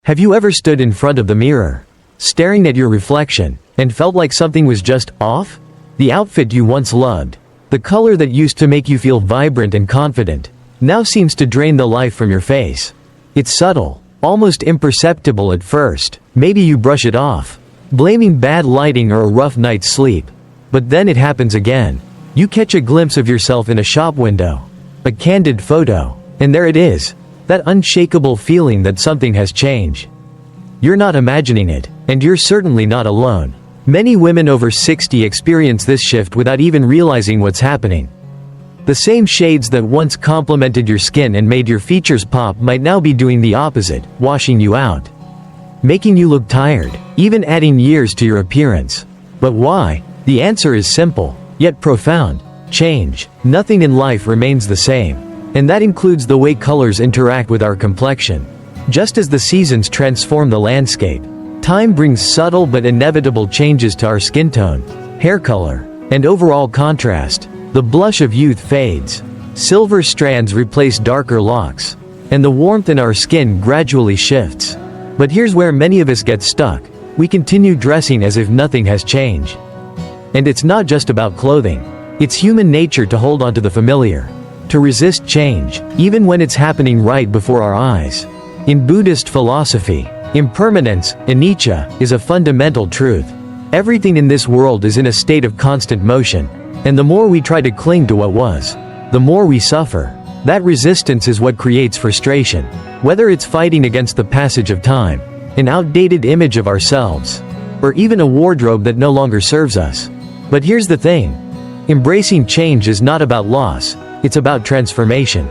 Have you ever stood in front of the mirror, staring at your reflection, and felt like something was just off? The outfit you once loved, the color that used to make you feel vibrant and confident, now seems to drain the life from your face. It's subtle, almost imperceptible at first. Maybe you brush it off, blaming bad lighting or a rough night's sleep. But then it happens again. You catch a glimpse of yourself in a shop window, a candid photo, and there it is, that unshakable feeling that something has changed. You're not imagining it, and you're certainly not alone. Many women over 60 experience this shift without even realizing what's happening. The same shades that once complemented your skin and made your features pop might now be doing the opposite, washing you out, making you look tired, even adding years to your appearance. But why? The answer is simple, yet profound. Change. Nothing in life remains the same. And that includes the way colors interact with our complexion. Just as the seasons transform the landscape, time brings subtle but inevitable changes to our skin tone, hair color, and overall contrast. The blush of youth fades. Silver strands replace darker locks. And the warmth in our skin gradually shifts. But here's where many of us get stuck. We continue dressing as if nothing has changed. And it's not just about clothing. It's human nature to hold on to the familiar, to resist change, even when it's happening right before our eyes. In Buddhist philosophy, impermanence, anicca, is a fundamental truth. Everything in this world is in a state of constant motion, and the more we try to cling to what was, the more we suffer. That resistance is what creates frustration, whether it's fighting against the passage of time, an outdated image of ourselves, or even a wardrobe that no longer serves us. But here's the thing. Embracing change is not about loss, it's about transformation.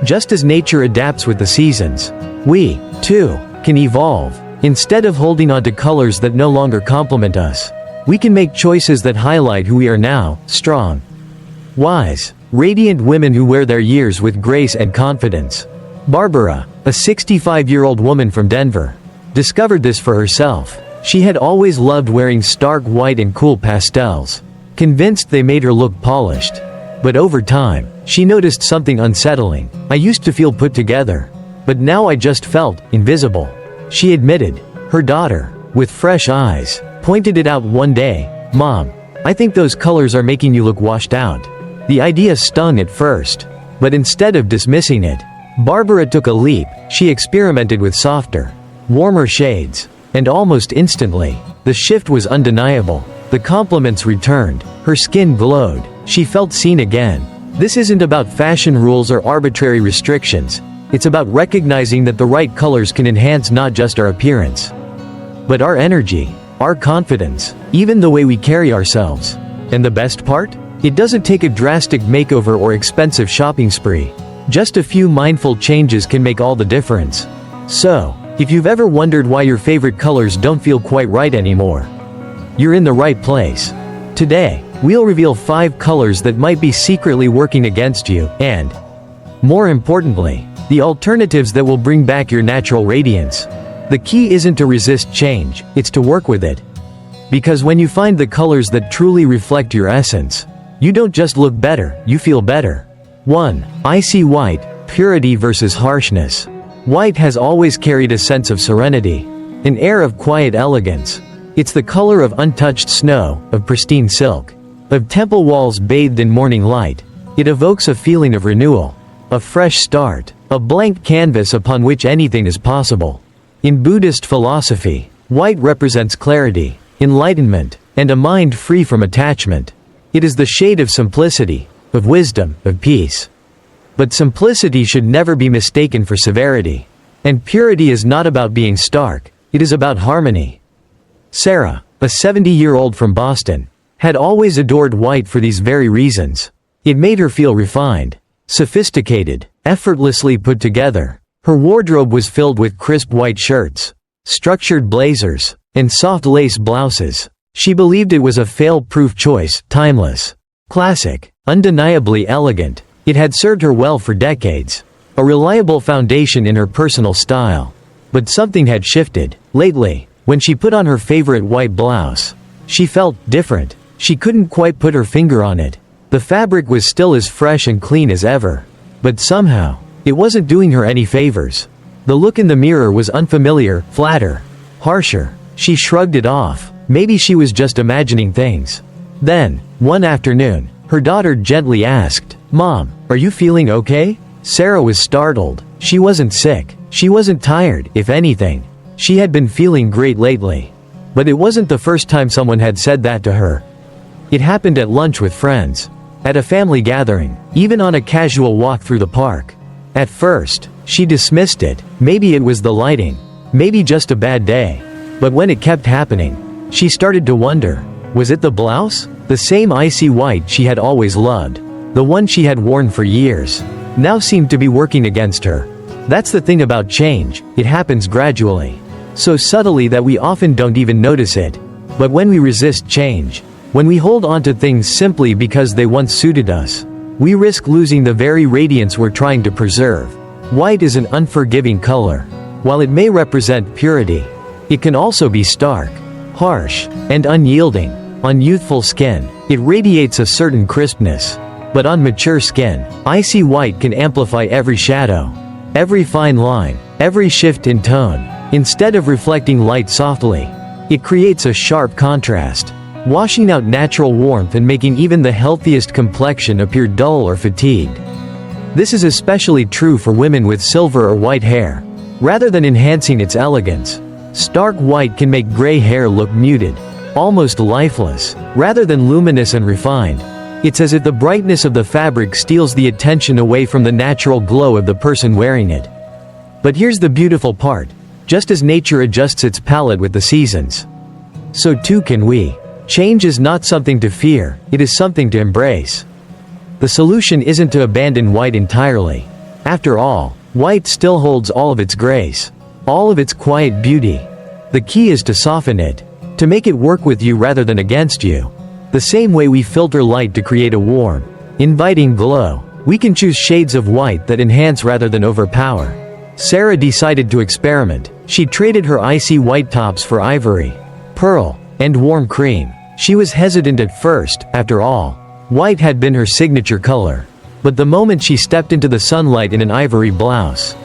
Just as nature adapts with the seasons, we, too, can evolve. Instead of holding on to colors that no longer complement us, we can make choices that highlight who we are now: strong, wise, radiant women who wear their years with grace and confidence. Barbara, a 65-year-old woman from Denver, discovered this for herself. She had always loved wearing stark white and cool pastels, convinced they made her look polished. But over time, she noticed something unsettling. I used to feel put together, but now I just felt invisible, she admitted. Her daughter, with fresh eyes, pointed it out one day. Mom, I think those colors are making you look washed out. The idea stung at first, but instead of dismissing it, Barbara took a leap. She experimented with softer, warmer shades, and almost instantly, the shift was undeniable. The compliments returned, her skin glowed, she felt seen again. This isn't about fashion rules or arbitrary restrictions, it's about recognizing that the right colors can enhance not just our appearance, but our energy, our confidence, even the way we carry ourselves. And the best part? It doesn't take a drastic makeover or expensive shopping spree. Just a few mindful changes can make all the difference. So, if you've ever wondered why your favorite colors don't feel quite right anymore, you're in the right place. Today, we'll reveal 5 colors that might be secretly working against you, and, more importantly, the alternatives that will bring back your natural radiance. The key isn't to resist change, it's to work with it. Because when you find the colors that truly reflect your essence, you don't just look better, you feel better. 1. Icy white, purity versus harshness. White has always carried a sense of serenity, an air of quiet elegance. It's the color of untouched snow, of pristine silk, of temple walls bathed in morning light. It evokes a feeling of renewal, a fresh start, a blank canvas upon which anything is possible. In Buddhist philosophy, white represents clarity, enlightenment, and a mind free from attachment. It is the shade of simplicity, of wisdom, of peace. But simplicity should never be mistaken for severity. And purity is not about being stark, it is about harmony. Sarah, a 70-year-old from Boston, had always adored white for these very reasons. It made her feel refined, sophisticated, effortlessly put together. Her wardrobe was filled with crisp white shirts, structured blazers, and soft lace blouses. She believed it was a fail-proof choice, timeless, classic, undeniably elegant. It had served her well for decades, a reliable foundation in her personal style. But something had shifted. Lately, when she put on her favorite white blouse, she felt different. She couldn't quite put her finger on it. The fabric was still as fresh and clean as ever, but somehow, it wasn't doing her any favors. The look in the mirror was unfamiliar, flatter, harsher. She shrugged it off. Maybe she was just imagining things. Then, one afternoon, her daughter gently asked, "Mom, are you feeling okay?" Sarah was startled. She wasn't sick. She wasn't tired, if anything. She had been feeling great lately. But it wasn't the first time someone had said that to her. It happened at lunch with friends, at a family gathering, even on a casual walk through the park. At first, she dismissed it. Maybe it was the lighting. Maybe just a bad day. But when it kept happening, she started to wonder, was it the blouse? The same icy white she had always loved, the one she had worn for years, now seemed to be working against her. That's the thing about change, it happens gradually. So subtly that we often don't even notice it. But when we resist change, when we hold on to things simply because they once suited us, we risk losing the very radiance we're trying to preserve. White is an unforgiving color. While it may represent purity, it can also be stark, harsh, and unyielding. On youthful skin, it radiates a certain crispness. But on mature skin, icy white can amplify every shadow, every fine line, every shift in tone. Instead of reflecting light softly, it creates a sharp contrast, washing out natural warmth and making even the healthiest complexion appear dull or fatigued. This is especially true for women with silver or white hair. Rather than enhancing its elegance, stark white can make gray hair look muted, almost lifeless, rather than luminous and refined. It's as if the brightness of the fabric steals the attention away from the natural glow of the person wearing it. But here's the beautiful part. Just as nature adjusts its palette with the seasons, so too can we. Change is not something to fear, it is something to embrace. The solution isn't to abandon white entirely. After all, white still holds all of its grace, all of its quiet beauty. The key is to soften it, to make it work with you rather than against you. The same way we filter light to create a warm, inviting glow, we can choose shades of white that enhance rather than overpower. Sarah decided to experiment. She traded her icy white tops for ivory, pearl, and warm cream. She was hesitant at first. After all, white had been her signature color. But the moment she stepped into the sunlight in an ivory blouse,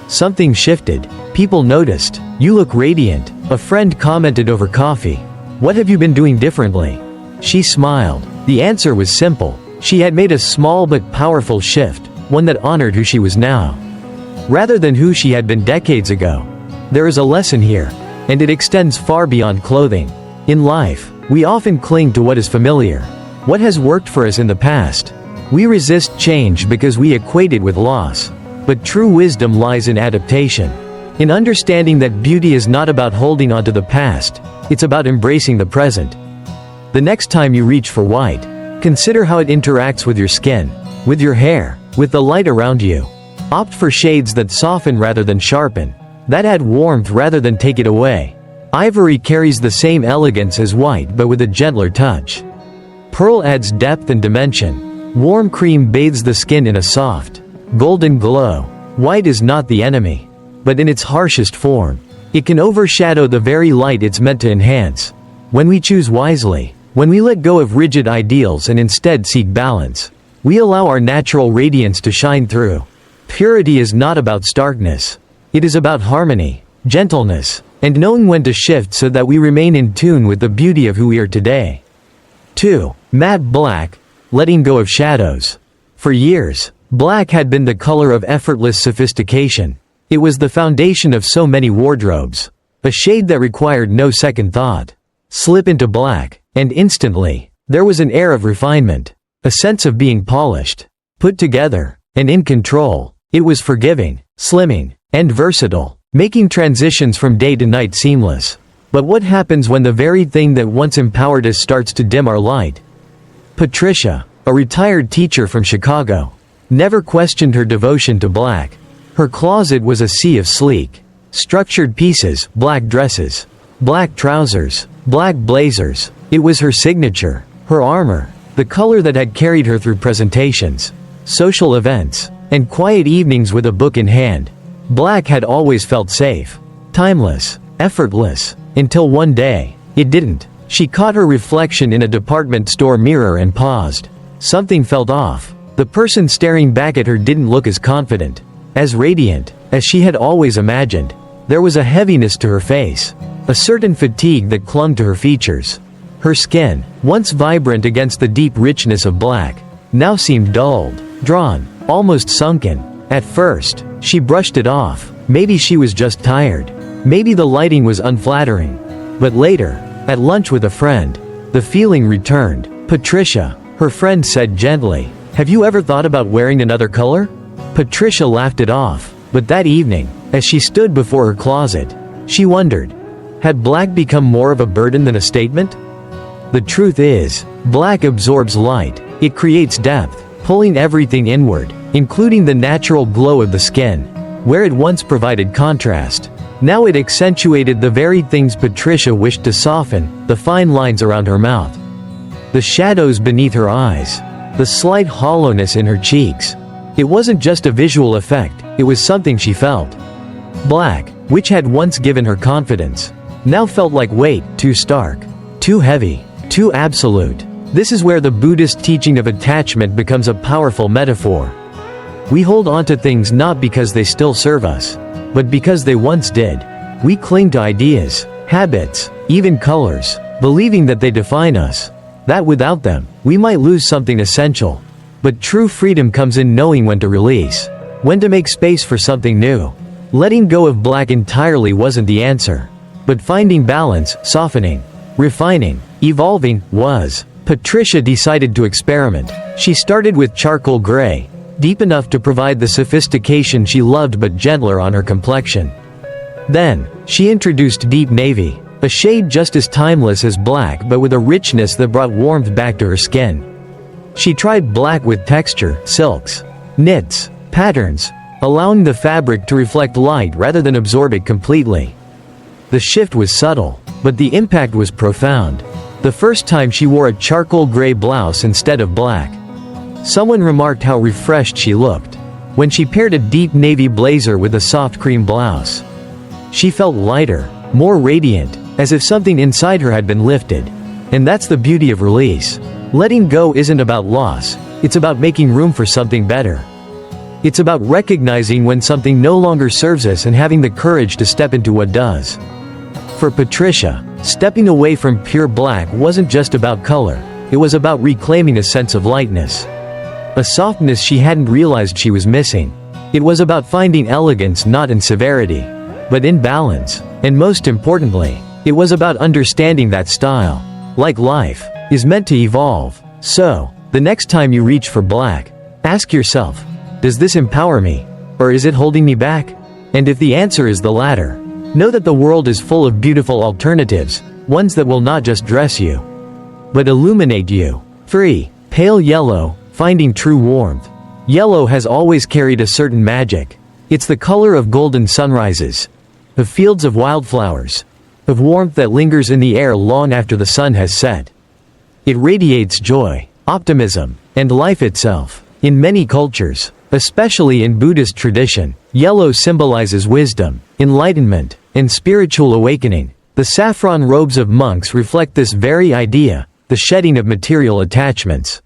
something shifted. People noticed. "You look radiant," a friend commented over coffee. "What have you been doing differently?" She smiled. The answer was simple. She had made a small but powerful shift, one that honored who she was now, rather than who she had been decades ago. There is a lesson here, and it extends far beyond clothing. In life, we often cling to what is familiar, what has worked for us in the past. We resist change because we equate it with loss. But true wisdom lies in adaptation, in understanding that beauty is not about holding on to the past, it's about embracing the present. The next time you reach for white, consider how it interacts with your skin, with your hair, with the light around you. Opt for shades that soften rather than sharpen, that add warmth rather than take it away. Ivory carries the same elegance as white but with a gentler touch. Pearl adds depth and dimension. Warm cream bathes the skin in a soft, golden glow. White is not the enemy, but in its harshest form, it can overshadow the very light it's meant to enhance. When we choose wisely, when we let go of rigid ideals and instead seek balance, we allow our natural radiance to shine through. Purity is not about starkness. It is about harmony, gentleness, and knowing when to shift so that we remain in tune with the beauty of who we are today. 2. Matte black, letting go of shadows. For years, black had been the color of effortless sophistication. It was the foundation of so many wardrobes, a shade that required no second thought. Slip into black, and instantly, there was an air of refinement, a sense of being polished, put together, and in control. It was forgiving, slimming, and versatile, making transitions from day to night seamless. But what happens when the very thing that once empowered us starts to dim our light? Patricia, a retired teacher from Chicago, never questioned her devotion to black. Her closet was a sea of sleek, structured pieces, black dresses, black trousers, black blazers. It was her signature, her armor, the color that had carried her through presentations, social events, and quiet evenings with a book in hand. Black had always felt safe, timeless, effortless, until one day, it didn't. She caught her reflection in a department store mirror and paused. Something felt off. The person staring back at her didn't look as confident. as radiant as she had always imagined. There was a heaviness to her face, a certain fatigue that clung to her features. Her skin, once vibrant against the deep richness of black, now seemed dulled, drawn, almost sunken. At first, she brushed it off. Maybe she was just tired. Maybe the lighting was unflattering. But later, at lunch with a friend, the feeling returned. "Patricia," her friend said gently, "have you ever thought about wearing another color?" Patricia laughed it off, but that evening, as she stood before her closet, she wondered, had black become more of a burden than a statement? The truth is, black absorbs light. It creates depth, pulling everything inward, including the natural glow of the skin. Where it once provided contrast, now it accentuated the very things Patricia wished to soften: the fine lines around her mouth, the shadows beneath her eyes, the slight hollowness in her cheeks. It wasn't just a visual effect, it was something she felt. Black, which had once given her confidence, now felt like weight, too stark, too heavy, too absolute. This is where the Buddhist teaching of attachment becomes a powerful metaphor. We hold on to things not because they still serve us, but because they once did. We cling to ideas, habits, even colors, believing that they define us, that without them, we might lose something essential. But true freedom comes in knowing when to release, when to make space for something new. Letting go of black entirely wasn't the answer, but finding balance, softening, refining, evolving, was. Patricia decided to experiment. She started with charcoal gray, deep enough to provide the sophistication she loved but gentler on her complexion. Then, she introduced deep navy, a shade just as timeless as black but with a richness that brought warmth back to her skin. She tried black with texture, silks, knits, patterns, allowing the fabric to reflect light rather than absorb it completely. The shift was subtle, but the impact was profound. The first time she wore a charcoal gray blouse instead of black, someone remarked how refreshed she looked. When she paired a deep navy blazer with a soft cream blouse, she felt lighter, more radiant, as if something inside her had been lifted. And that's the beauty of release. Letting go isn't about loss, it's about making room for something better. It's about recognizing when something no longer serves us and having the courage to step into what does. For Patricia, stepping away from pure black wasn't just about color, it was about reclaiming a sense of lightness. A softness she hadn't realized she was missing. It was about finding elegance not in severity, but in balance. And most importantly, it was about understanding that style, like life, is meant to evolve. So, the next time you reach for black, ask yourself, does this empower me? Or is it holding me back? And if the answer is the latter, know that the world is full of beautiful alternatives, ones that will not just dress you, but illuminate you. 3. Pale yellow, finding true warmth. Yellow has always carried a certain magic. It's the color of golden sunrises, of fields of wildflowers, of warmth that lingers in the air long after the sun has set. It radiates joy, optimism, and life itself. In many cultures, especially in Buddhist tradition, yellow symbolizes wisdom, enlightenment, and spiritual awakening. The saffron robes of monks reflect this very idea, the shedding of material attachments,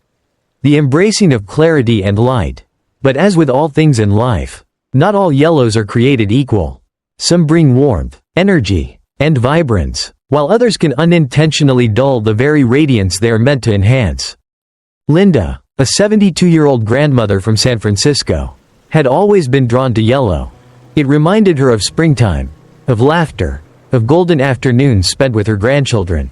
the embracing of clarity and light. But as with all things in life, not all yellows are created equal. Some bring warmth, energy, and vibrance, while others can unintentionally dull the very radiance they are meant to enhance. Linda, a 72-year-old grandmother from San Francisco, had always been drawn to yellow. It reminded her of springtime, of laughter, of golden afternoons spent with her grandchildren.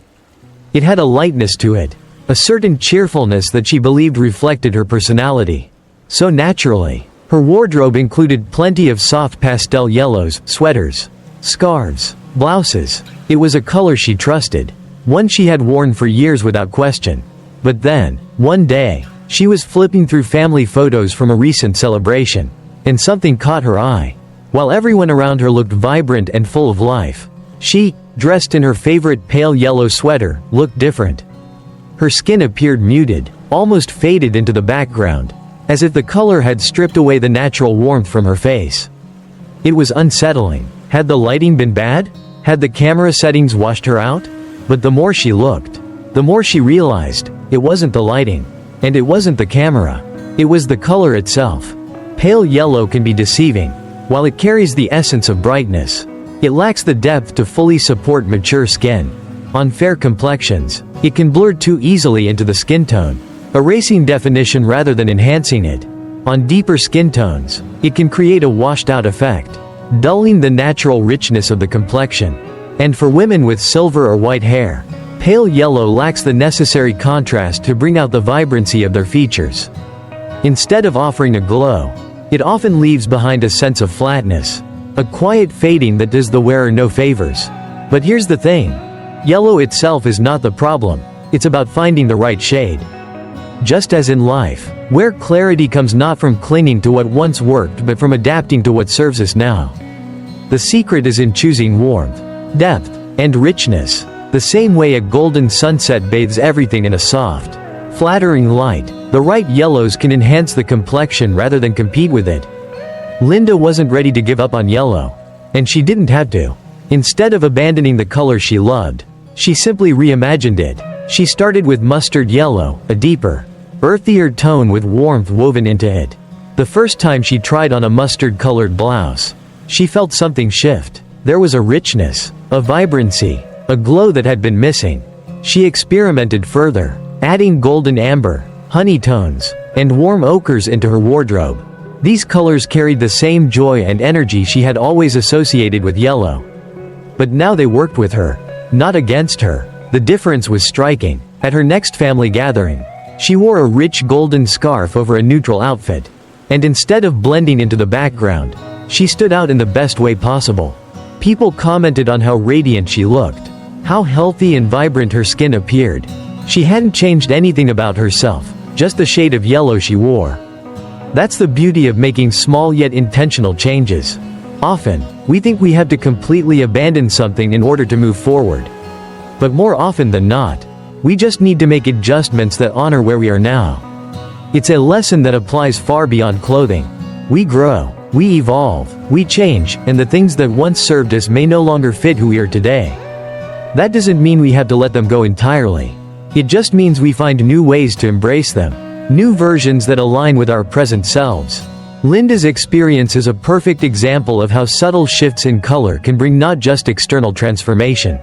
It had a lightness to it, a certain cheerfulness that she believed reflected her personality. So naturally, her wardrobe included plenty of soft pastel yellows, sweaters, scarves, blouses. It was a color she trusted, one she had worn for years without question. But then, one day, she was flipping through family photos from a recent celebration, and something caught her eye. While everyone around her looked vibrant and full of life, she, dressed in her favorite pale yellow sweater, looked different. Her skin appeared muted, almost faded into the background, as if the color had stripped away the natural warmth from her face. It was unsettling. Had the lighting been bad? Had the camera settings washed her out? But the more she looked, the more she realized, it wasn't the lighting, and it wasn't the camera. It was the color itself. Pale yellow can be deceiving. While it carries the essence of brightness, it lacks the depth to fully support mature skin. On fair complexions, it can blur too easily into the skin tone, erasing definition rather than enhancing it. On deeper skin tones, it can create a washed-out effect, dulling the natural richness of the complexion. And for women with silver or white hair, pale yellow lacks the necessary contrast to bring out the vibrancy of their features. Instead of offering a glow, it often leaves behind a sense of flatness, a quiet fading that does the wearer no favors. But here's the thing. Yellow itself is not the problem, it's about finding the right shade. Just as in life, where clarity comes not from clinging to what once worked but from adapting to what serves us now. The secret is in choosing warmth, depth, and richness, the same way a golden sunset bathes everything in a soft, flattering light. The right yellows can enhance the complexion rather than compete with it. Linda wasn't ready to give up on yellow, and she didn't have to. Instead of abandoning the color she loved, she simply reimagined it. She started with mustard yellow, a deeper, earthier tone with warmth woven into it. The first time she tried on a mustard-colored blouse, she felt something shift. There was a richness, a vibrancy, a glow that had been missing. She experimented further, adding golden amber, honey tones, and warm ochres into her wardrobe. These colors carried the same joy and energy she had always associated with yellow. But now they worked with her, not against her. The difference was striking. At her next family gathering, she wore a rich golden scarf over a neutral outfit. And instead of blending into the background, she stood out in the best way possible. People commented on how radiant she looked, how healthy and vibrant her skin appeared. She hadn't changed anything about herself, just the shade of yellow she wore. That's the beauty of making small yet intentional changes. Often, we think we have to completely abandon something in order to move forward. But more often than not, we just need to make adjustments that honor where we are now. It's a lesson that applies far beyond clothing. We grow, we evolve, we change, and the things that once served us may no longer fit who we are today. That doesn't mean we have to let them go entirely. It just means we find new ways to embrace them, new versions that align with our present selves. Linda's experience is a perfect example of how subtle shifts in color can bring not just external transformation,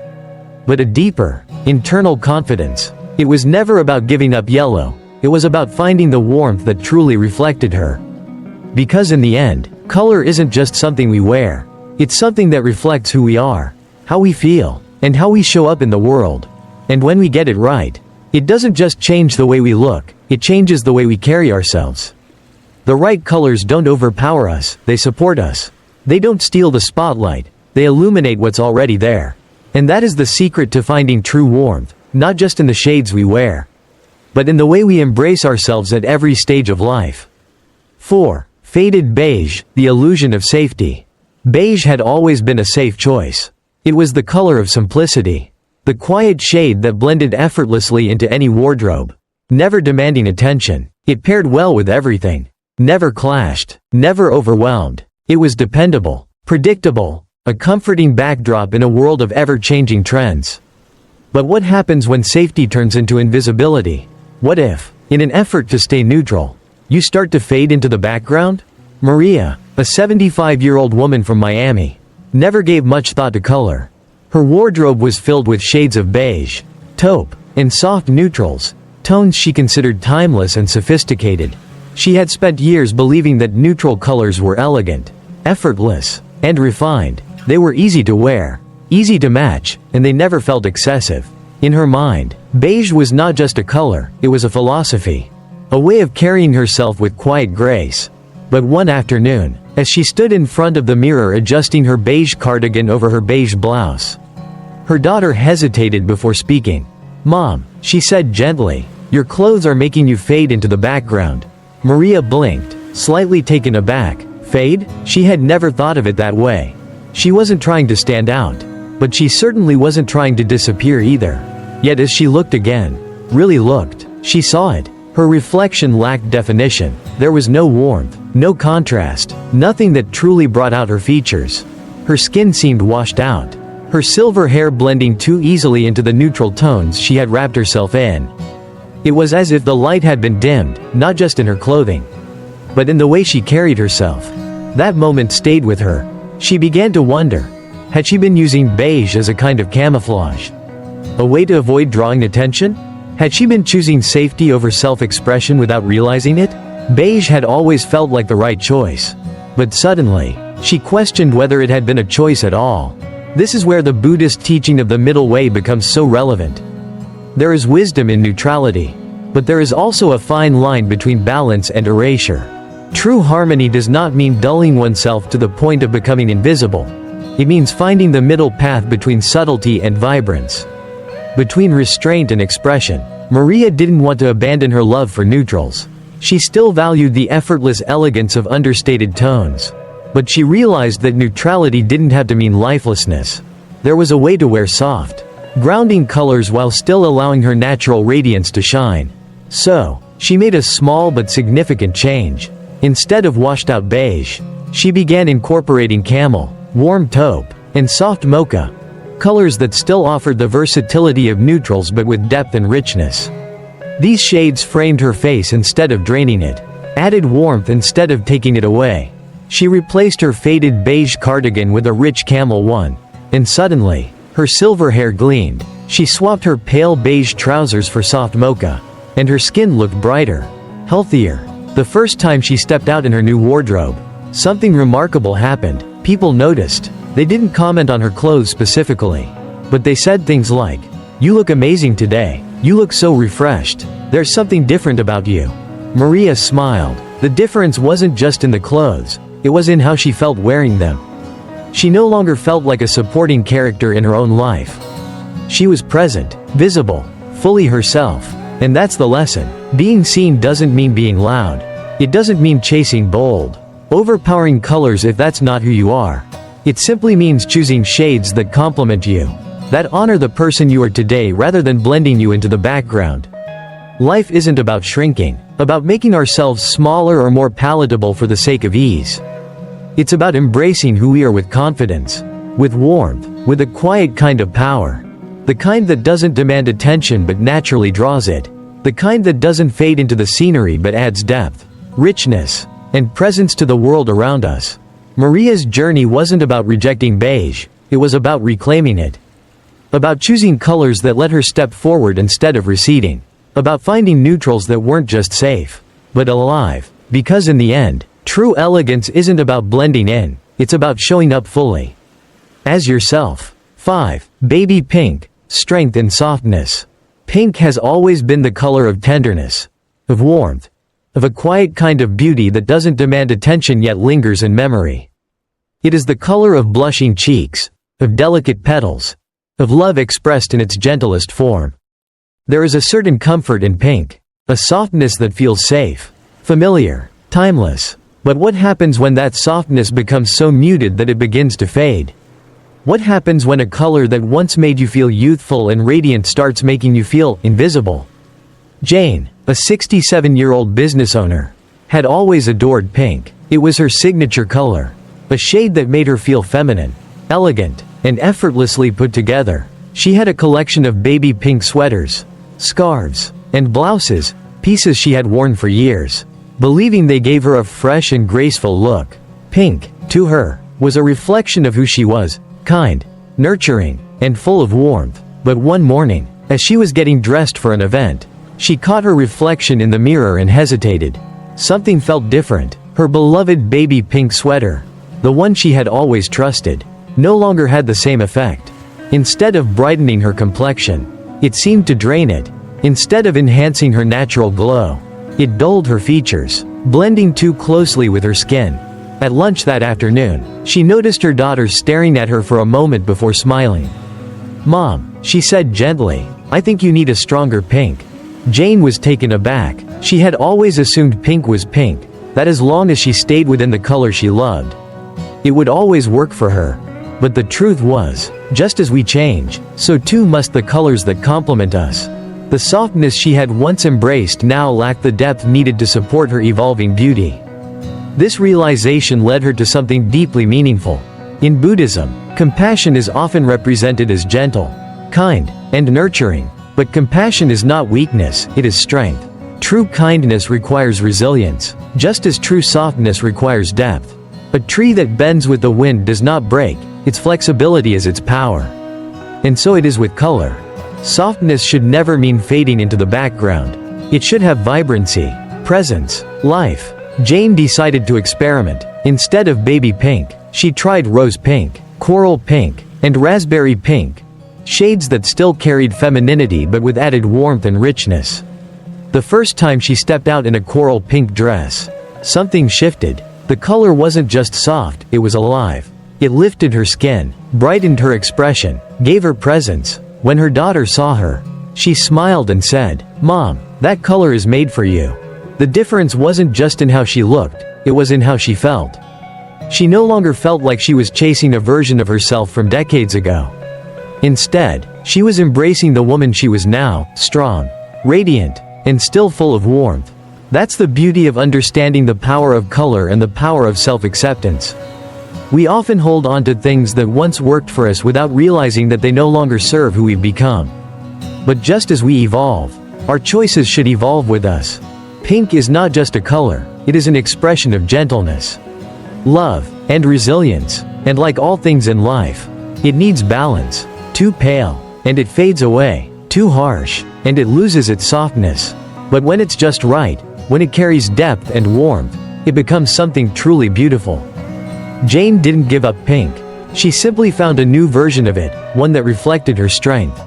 but a deeper, internal confidence. It was never about giving up yellow, it was about finding the warmth that truly reflected her. Because in the end, color isn't just something we wear, it's something that reflects who we are, how we feel, and how we show up in the world. And when we get it right, it doesn't just change the way we look, it changes the way we carry ourselves. The right colors don't overpower us, they support us. They don't steal the spotlight, they illuminate what's already there. And that is the secret to finding true warmth, not just in the shades we wear, but in the way we embrace ourselves at every stage of life. 4. Faded beige, the illusion of safety. Beige had always been a safe choice. It was the color of simplicity, the quiet shade that blended effortlessly into any wardrobe, never demanding attention. It paired well with everything, never clashed, never overwhelmed. It was dependable, predictable, a comforting backdrop in a world of ever-changing trends. But what happens when safety turns into invisibility? What if, in an effort to stay neutral, you start to fade into the background? Maria, a 75-year-old woman from Miami, never gave much thought to color. Her wardrobe was filled with shades of beige, taupe, and soft neutrals, tones she considered timeless and sophisticated. She had spent years believing that neutral colors were elegant, effortless, and refined. They were easy to wear, easy to match, and they never felt excessive. In her mind, beige was not just a color, it was a philosophy, a way of carrying herself with quiet grace. But one afternoon, as she stood in front of the mirror adjusting her beige cardigan over her beige blouse, her daughter hesitated before speaking. "Mom," she said gently, "your clothes are making you fade into the background." Maria blinked, slightly taken aback. Fade? She had never thought of it that way. She wasn't trying to stand out, but she certainly wasn't trying to disappear either. Yet as she looked again, really looked, she saw it. Her reflection lacked definition. There was no warmth, no contrast, nothing that truly brought out her features. Her skin seemed washed out, her silver hair blending too easily into the neutral tones she had wrapped herself in. It was as if the light had been dimmed, not just in her clothing, but in the way she carried herself. That moment stayed with her. She began to wonder, had she been using beige as a kind of camouflage? A way to avoid drawing attention? Had she been choosing safety over self-expression without realizing it? Beige had always felt like the right choice. But suddenly, she questioned whether it had been a choice at all. This is where the Buddhist teaching of the middle way becomes so relevant. There is wisdom in neutrality. But there is also a fine line between balance and erasure. True harmony does not mean dulling oneself to the point of becoming invisible. It means finding the middle path between subtlety and vibrance. Between restraint and expression. Maria didn't want to abandon her love for neutrals. She still valued the effortless elegance of understated tones. But she realized that neutrality didn't have to mean lifelessness. There was a way to wear soft, grounding colors while still allowing her natural radiance to shine. So, she made a small but significant change. Instead of washed-out beige, she began incorporating camel, warm taupe, and soft mocha, colors that still offered the versatility of neutrals but with depth and richness. These shades framed her face instead of draining it, added warmth instead of taking it away. She replaced her faded beige cardigan with a rich camel one, and suddenly, her silver hair gleamed. She swapped her pale beige trousers for soft mocha, and her skin looked brighter, healthier. The first time she stepped out in her new wardrobe, something remarkable happened. People noticed. They didn't comment on her clothes specifically, but they said things like, "You look amazing today. You look so refreshed. There's something different about you." Maria smiled. The difference wasn't just in the clothes, it was in how she felt wearing them. She no longer felt like a supporting character in her own life. She was present, visible, fully herself. And that's the lesson. Being seen doesn't mean being loud. It doesn't mean chasing bold, overpowering colors if that's not who you are. It simply means choosing shades that complement you, that honor the person you are today rather than blending you into the background. Life isn't about shrinking, about making ourselves smaller or more palatable for the sake of ease. It's about embracing who we are with confidence, with warmth, with a quiet kind of power. The kind that doesn't demand attention but naturally draws it. The kind that doesn't fade into the scenery but adds depth, richness, and presence to the world around us. Maria's journey wasn't about rejecting beige, it was about reclaiming it. About choosing colors that let her step forward instead of receding. About finding neutrals that weren't just safe, but alive. Because in the end, true elegance isn't about blending in, it's about showing up fully as yourself. 5. Baby pink. Strength and softness. Pink has always been the color of tenderness, of warmth, of a quiet kind of beauty that doesn't demand attention yet lingers in memory. It is the color of blushing cheeks, of delicate petals, of love expressed in its gentlest form. There is a certain comfort in pink, a softness that feels safe, familiar, timeless. But what happens when that softness becomes so muted that it begins to fade? What happens when a color that once made you feel youthful and radiant starts making you feel invisible? Jane, a 67-year-old business owner, had always adored pink. It was her signature color, a shade that made her feel feminine, elegant, and effortlessly put together. She had a collection of baby pink sweaters, scarves, and blouses, pieces she had worn for years, believing they gave her a fresh and graceful look. Pink, to her, was a reflection of who she was. Kind, nurturing, and full of warmth. But one morning, as she was getting dressed for an event, she caught her reflection in the mirror and hesitated. Something felt different. Her beloved baby pink sweater, the one she had always trusted, no longer had the same effect. Instead of brightening her complexion, it seemed to drain it. Instead of enhancing her natural glow, it dulled her features, blending too closely with her skin. At lunch that afternoon, she noticed her daughter staring at her for a moment before smiling. "Mom," she said gently, "I think you need a stronger pink." Jane was taken aback. She had always assumed pink was pink, that as long as she stayed within the color she loved, it would always work for her. But the truth was, just as we change, so too must the colors that complement us. The softness she had once embraced now lacked the depth needed to support her evolving beauty. This realization led her to something deeply meaningful. In Buddhism, compassion is often represented as gentle, kind, and nurturing. But compassion is not weakness, it is strength. True kindness requires resilience, just as true softness requires depth. A tree that bends with the wind does not break, its flexibility is its power. And so it is with color. Softness should never mean fading into the background. It should have vibrancy, presence, life. Jane decided to experiment. Instead of baby pink, she tried rose pink, coral pink, and raspberry pink, shades that still carried femininity but with added warmth and richness. The first time she stepped out in a coral pink dress, something shifted. The color wasn't just soft, it was alive. It lifted her skin, brightened her expression, gave her presence. When her daughter saw her, she smiled and said, "Mom, that color is made for you." The difference wasn't just in how she looked, it was in how she felt. She no longer felt like she was chasing a version of herself from decades ago. Instead, she was embracing the woman she was now, strong, radiant, and still full of warmth. That's the beauty of understanding the power of color and the power of self-acceptance. We often hold on to things that once worked for us without realizing that they no longer serve who we've become. But just as we evolve, our choices should evolve with us. Pink is not just a color, it is an expression of gentleness, love, and resilience. And like all things in life, it needs balance. Too pale, and it fades away. Too harsh, and it loses its softness. But when it's just right, when it carries depth and warmth, it becomes something truly beautiful. Jane didn't give up pink. She simply found a new version of it, one that reflected her strength,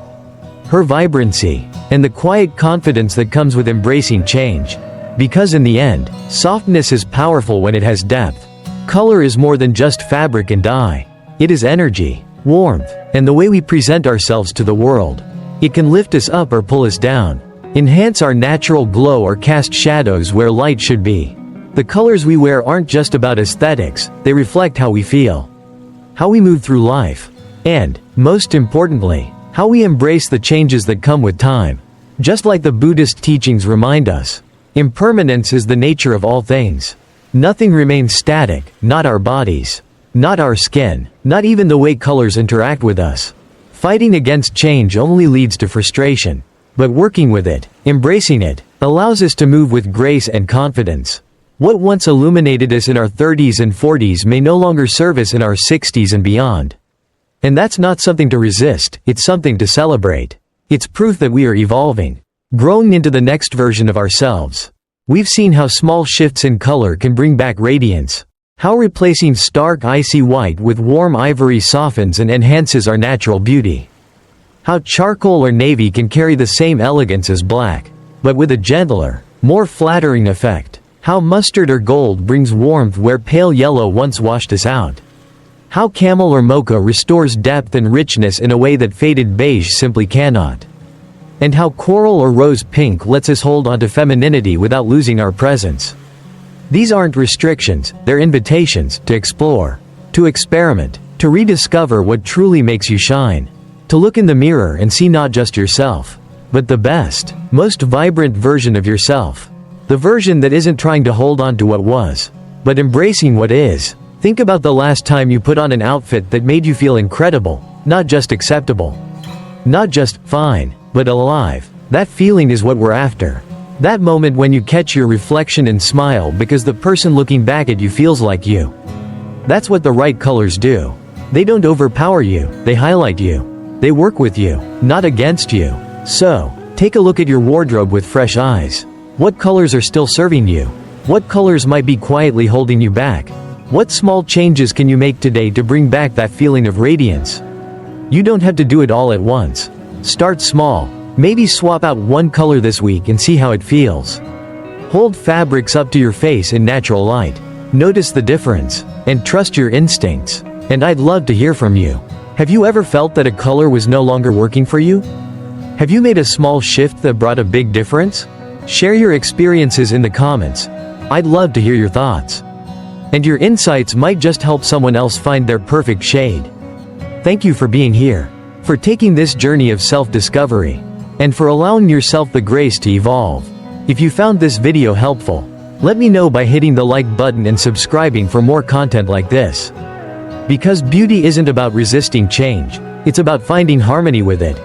her vibrancy, and the quiet confidence that comes with embracing change. Because in the end, softness is powerful when it has depth. Color is more than just fabric and dye. It is energy, warmth, and the way we present ourselves to the world. It can lift us up or pull us down, enhance our natural glow or cast shadows where light should be. The colors we wear aren't just about aesthetics, they reflect how we feel, how we move through life, and, most importantly, how we embrace the changes that come with time. Just like the Buddhist teachings remind us, impermanence is the nature of all things. Nothing remains static, not our bodies, not our skin, not even the way colors interact with us. Fighting against change only leads to frustration. But working with it, embracing it, allows us to move with grace and confidence. What once illuminated us in our 30s and 40s may no longer serve us in our 60s and beyond. And that's not something to resist, it's something to celebrate. It's proof that we are evolving, growing into the next version of ourselves. We've seen how small shifts in color can bring back radiance, how replacing stark icy white with warm ivory softens and enhances our natural beauty. How charcoal or navy can carry the same elegance as black, but with a gentler, more flattering effect. How mustard or gold brings warmth where pale yellow once washed us out. How camel or mocha restores depth and richness in a way that faded beige simply cannot. And how coral or rose pink lets us hold onto femininity without losing our presence. These aren't restrictions, they're invitations to explore, to experiment, to rediscover what truly makes you shine. To look in the mirror and see not just yourself, but the best, most vibrant version of yourself. The version that isn't trying to hold on to what was, but embracing what is. Think about the last time you put on an outfit that made you feel incredible, not just acceptable. Not just fine, but alive. That feeling is what we're after. That moment when you catch your reflection and smile because the person looking back at you feels like you. That's what the right colors do. They don't overpower you, they highlight you. They work with you, not against you. So, take a look at your wardrobe with fresh eyes. What colors are still serving you? What colors might be quietly holding you back? What small changes can you make today to bring back that feeling of radiance? You don't have to do it all at once. Start small. Maybe swap out one color this week and see how it feels. Hold fabrics up to your face in natural light. Notice the difference, and trust your instincts. And I'd love to hear from you. Have you ever felt that a color was no longer working for you? Have you made a small shift that brought a big difference? Share your experiences in the comments. I'd love to hear your thoughts. And your insights might just help someone else find their perfect shade. Thank you for being here, for taking this journey of self-discovery, and for allowing yourself the grace to evolve. If you found this video helpful, let me know by hitting the like button and subscribing for more content like this. Because beauty isn't about resisting change, it's about finding harmony with it.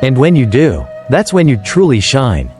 And when you do, that's when you truly shine.